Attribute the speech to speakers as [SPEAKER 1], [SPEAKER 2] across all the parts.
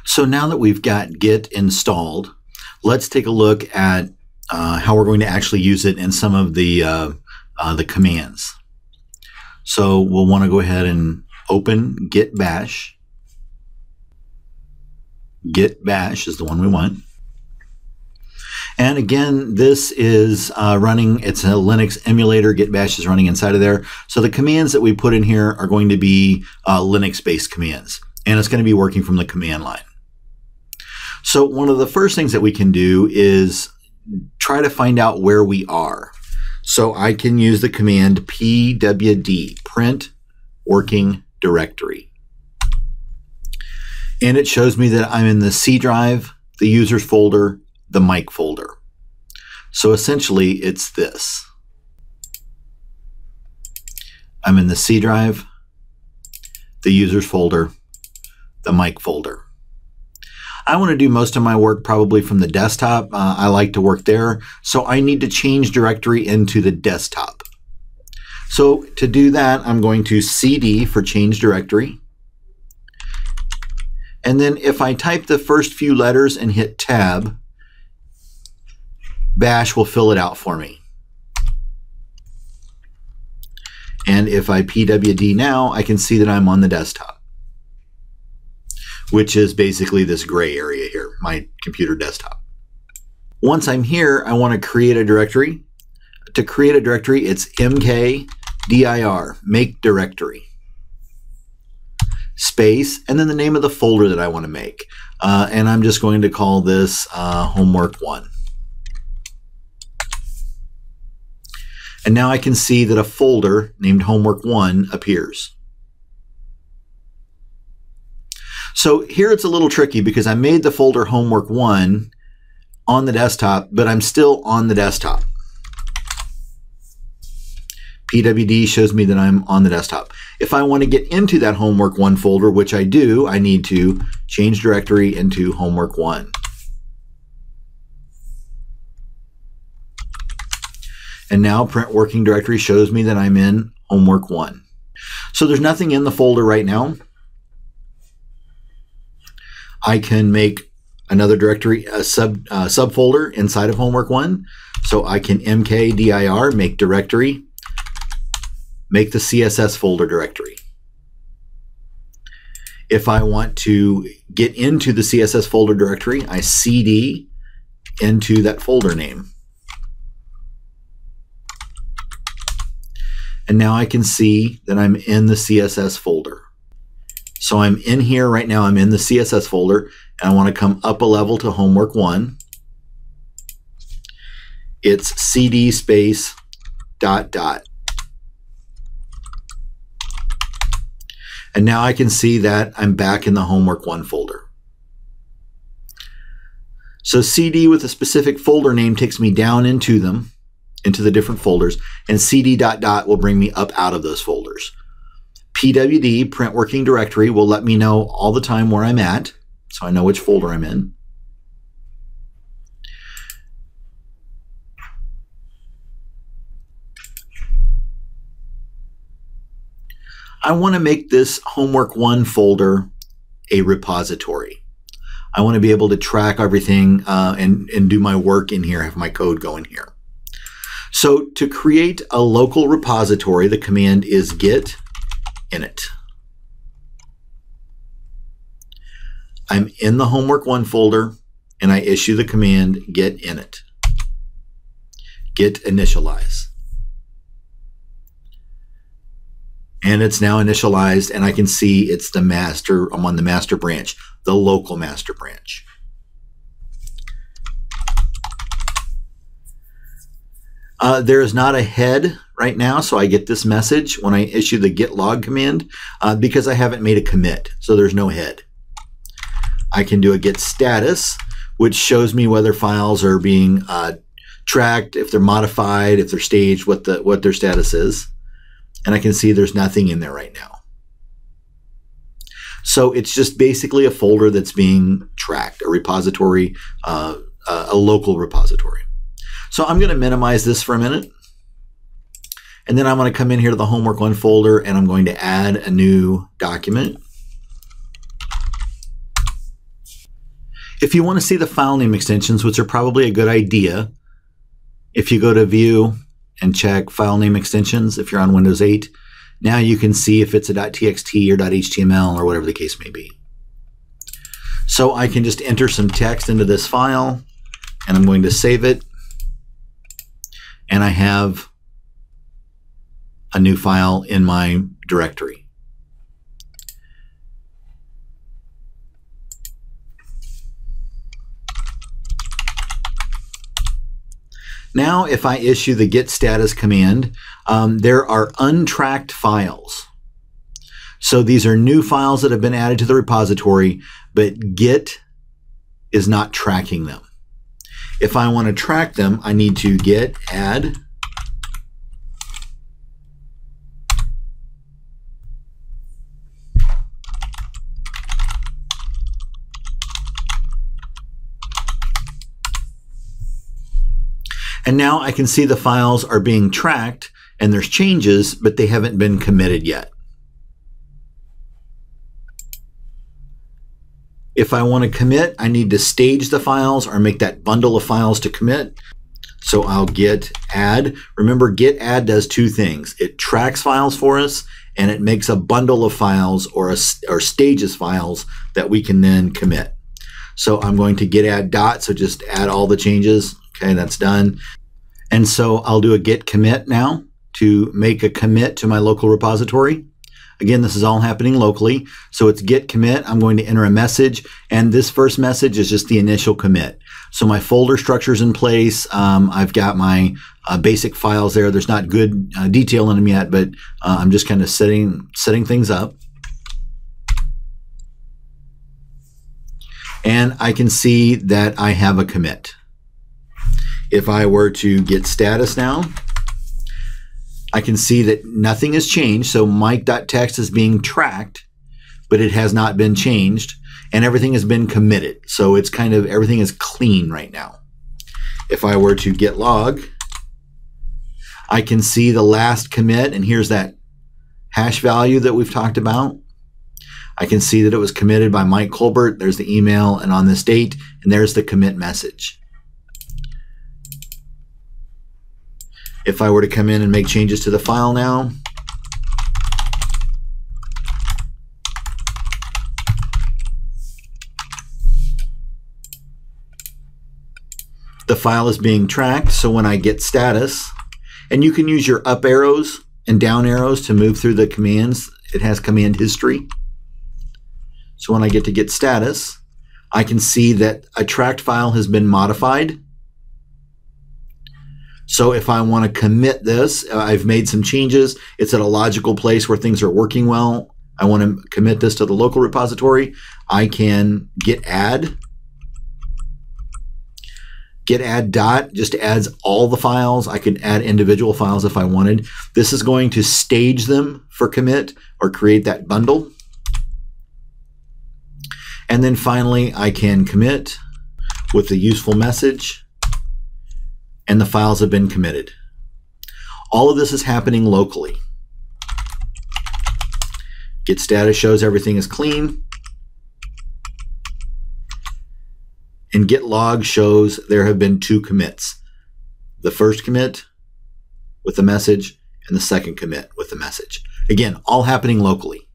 [SPEAKER 1] So now that we've got Git installed, let's take a look at how we're going to actually use it in some of the commands. So we'll want to go ahead and open Git Bash. Git Bash is the one we want. And again, this is running, it's a Linux emulator. Git Bash is running inside of there. So the commands that we put in here are going to be Linux-based commands. And it's going to be working from the command line. So one of the first things that we can do is try to find out where we are. So I can use the command pwd, print working directory. And it shows me that I'm in the C drive, the users folder, the mic folder. So essentially it's this. I'm in the C drive, the users folder, the mic folder. I want to do most of my work probably from the desktop. I like to work there. So I need to change directory into the desktop. So to do that, I'm going to CD for change directory. And then if I type the first few letters and hit tab, Bash will fill it out for me. And if I pwd now, I can see that I'm on the desktop, which is basically this gray area here, my computer desktop. Once I'm here, I want to create a directory. To create a directory, it's mkdir, make directory, space, and then the name of the folder that I want to make. And I'm just going to call this homework 1. And now I can see that a folder named homework 1 appears. So here it's a little tricky because I made the folder homework 1 on the desktop, but I'm still on the desktop. pwd shows me that I'm on the desktop. If I want to get into that homework 1 folder, which I do, I need to change directory into homework 1. And now print working directory shows me that I'm in homework 1. So there's nothing in the folder right now. I can make another directory, a subfolder inside of homework 1. So I can mkdir, make directory, make the CSS folder directory. If I want to get into the CSS folder directory, I cd into that folder name. And now I can see that I'm in the CSS folder. So I'm in here right now, I'm in the CSS folder, and I want to come up a level to homework 1. It's cd space ... And now I can see that I'm back in the homework 1 folder. So cd with a specific folder name takes me down into them, into the different folders, and cd ... will bring me up out of those folders. pwd, print working directory, will let me know all the time where I'm at, so I know which folder I'm in. I want to make this homework 1 folder a repository. I want to be able to track everything and do my work in here, have my code going here. So to create a local repository, the command is git init. I'm in the homework 1 folder, and I issue the command git init, git initialize. And it's now initialized, and I can see it's the master. I'm on the master branch, the local master branch. There is not a head right now, so I get this message when I issue the git log command because I haven't made a commit, so there's no head. I can do a git status, which shows me whether files are being tracked, if they're modified, if they're staged, what their status is. And I can see there's nothing in there right now. So it's just basically a folder that's being tracked, a repository, a local repository. So I'm going to minimize this for a minute. And then I'm going to come in here to the homework 1 folder, and I'm going to add a new document. If you want to see the file name extensions, which are probably a good idea, if you go to View and check File Name Extensions, if you're on Windows 8, now you can see if it's a .txt or .html or whatever the case may be. So I can just enter some text into this file, and I'm going to save it, and I have a new file in my directory. Now, if I issue the git status command, there are untracked files. So these are new files that have been added to the repository, but Git is not tracking them. If I want to track them, I need to git add and now I can see the files are being tracked and there's changes, but they haven't been committed yet. If I want to commit, I need to stage the files or make that bundle of files to commit. So I'll git add. Remember, git add does two things. It tracks files for us, and it makes a bundle of files or stages files that we can then commit. So I'm going to git add dot, so just add all the changes. Okay, that's done. And so I'll do a git commit now to make a commit to my local repository. Again, this is all happening locally. So it's git commit. I'm going to enter a message, and this first message is just the initial commit. So my folder structure is in place. I've got my basic files there. There's not good detail in them yet, but I'm just kind of setting things up. And I can see that I have a commit. If I were to git status now, I can see that nothing has changed. So Mike.txt is being tracked, but it has not been changed, and everything has been committed. So it's kind of, everything is clean right now. If I were to git log, I can see the last commit, and here's that hash value that we've talked about. I can see that it was committed by Mike Colbert. There's the email and on this date, and there's the commit message. If I were to come in and make changes to the file now, the file is being tracked. So when I get status, and you can use your up arrows and down arrows to move through the commands, it has command history. So when I get to git status, I can see that a tracked file has been modified. So if I want to commit this, I've made some changes. It's at a logical place where things are working well. I want to commit this to the local repository. I can git add. Git add dot just adds all the files. I can add individual files if I wanted. This is going to stage them for commit or create that bundle. And then finally, I can commit with the useful message, and the files have been committed. All of this is happening locally. Git status shows everything is clean. And git log shows there have been 2 commits. The first commit with the message and the second commit with the message. Again, all happening locally.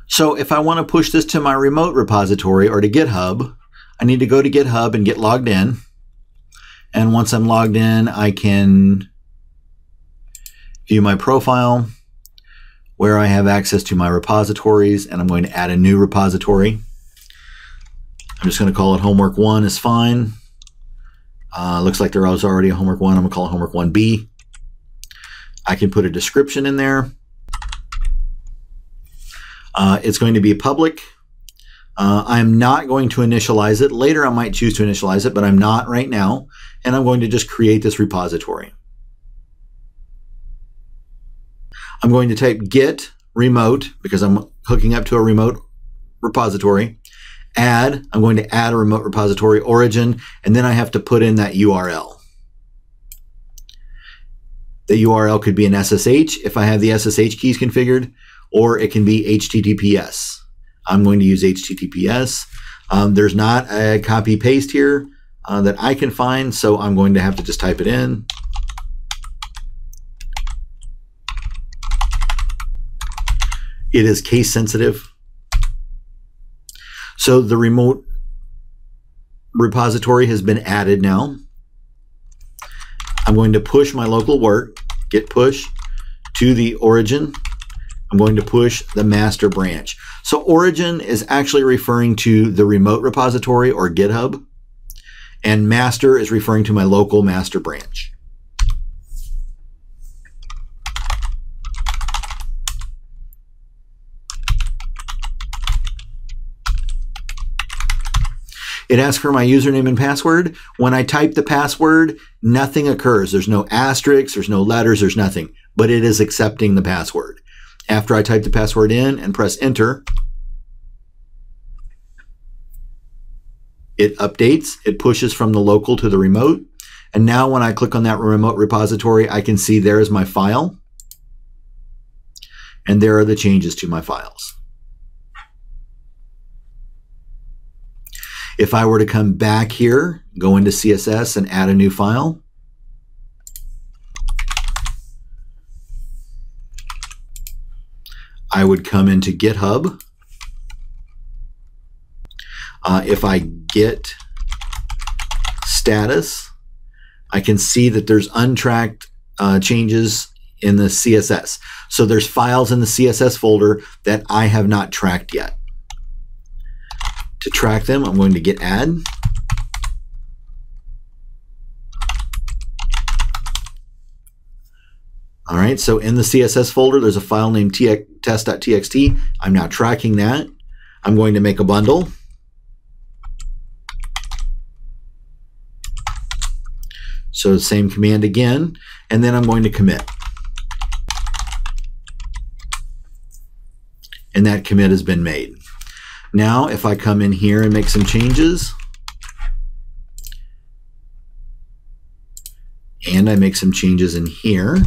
[SPEAKER 1] So if I want to push this to my remote repository or to GitHub, I need to go to GitHub and get logged in. And once I'm logged in, I can view my profile where I have access to my repositories, and I'm going to add a new repository. I'm just going to call it homework 1 is fine. Looks like there was already a homework 1. I'm going to call it homework 1B. I can put a description in there. It's going to be public. I'm not going to initialize it. Later I might choose to initialize it, but I'm not right now. And I'm going to just create this repository. I'm going to type Git Remote because I'm hooking up to a remote repository. Add, I'm going to add a remote repository origin, and then I have to put in that URL. The URL could be an SSH if I have the SSH keys configured, or it can be HTTPS. I'm going to use HTTPS. There's not a copy paste here that I can find, so I'm going to have to just type it in. It is case sensitive. So the remote repository has been added now. I'm going to push my local work, git push, to the origin. I'm going to push the master branch. So origin is actually referring to the remote repository or GitHub, and master is referring to my local master branch. It asks for my username and password. When I type the password, nothing occurs. There's no asterisks, there's no letters, there's nothing, but it is accepting the password. After I type the password in and press enter, it updates, it pushes from the local to the remote. And now when I click on that remote repository, I can see there is my file. And there are the changes to my files. If I were to come back here, go into CSS and add a new file, I would come into GitHub. If I git status, I can see that there's untracked changes in the CSS. So there's files in the CSS folder that I have not tracked yet. To track them, I'm going to git add. All right, so in the CSS folder, there's a file named test.txt. I'm now tracking that. I'm going to make a bundle. So the same command again, and then I'm going to commit. And that commit has been made. Now, if I come in here and make some changes, and I make some changes in here,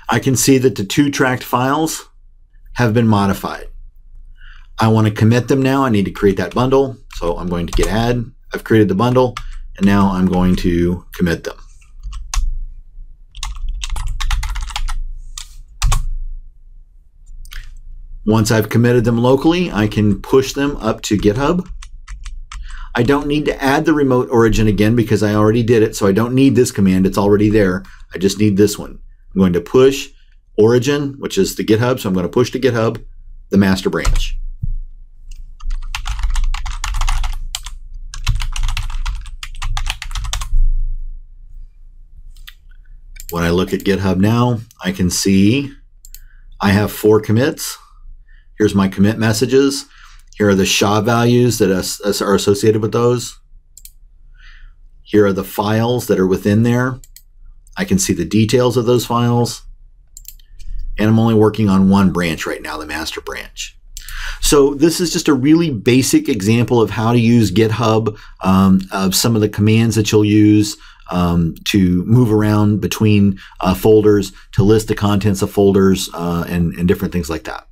[SPEAKER 1] I can see that the two tracked files have been modified. I want to commit them now. I need to create that bundle. So I'm going to git add. I've created the bundle, and now I'm going to commit them. Once I've committed them locally, I can push them up to GitHub. I don't need to add the remote origin again because I already did it, so I don't need this command. It's already there. I just need this one. I'm going to push origin, which is the GitHub, so I'm going to push to GitHub, the master branch. When I look at GitHub now, I can see I have 4 commits. Here's my commit messages. Here are the SHA values that are associated with those. Here are the files that are within there. I can see the details of those files. And I'm only working on one branch right now, the master branch. So this is just a really basic example of how to use GitHub, of some of the commands that you'll use to move around between folders, to list the contents of folders, and different things like that.